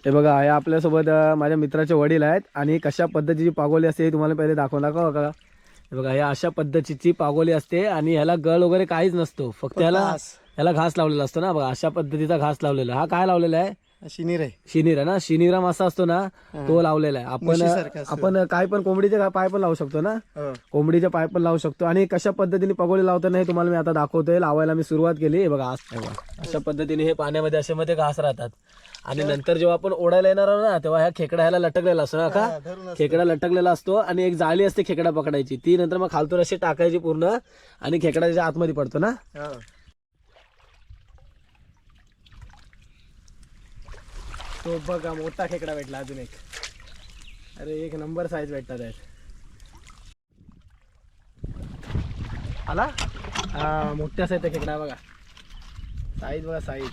हे बघा हे आपल्यासोबत माझ्या मित्राचे वडील आहेत आणि कशा पद्धतीची पागोली असते हे तुम्हाला पहिले दाखवा का. हे बघा या अशा पद्धतीची पागोली असते आणि ह्याला गळ वगैरे काहीच नसतो, फक्त ह्याला घास लावलेला असतो ना. बघा अशा पद्धतीचा घास लावलेला. हा काय लावलेला आहे? शिनीर आहे. शिनीर आहे ना, शिनीरा मासा असतो ना तो लावलेला आहे. आपण काय पण कोंबडीचे पाय पण लावू शकतो ना, कोंबडीचे पाय पण लावू शकतो. आणि कशा पद्धतीने पगोली लावताना हे तुम्हाला मी आता दाखवतोय. लावायला मी सुरुवात केली. हे बघा अशा पद्धतीने हे पाण्यामध्ये असे मध्ये घास राहतात आणि नंतर जेव्हा आपण ओढायला येणार ना तेव्हा ह्या खेकडा ह्याला लटकलेला असतो ना का, खेकडा लटकलेला असतो आणि एक जाळी असते खेकडा पकडायची, ती नंतर मग खालतून अशी टाकायची पूर्ण आणि खेकडा त्याच्या आतमध्ये पडतो ना. तो बघा मोठा खेकडा भेटला अजून एक. अरे एक नंबर साईज भेटतात आहेत. आला हा मोठ्या साईजचा खेकडा बघा, साईज बघा साईज.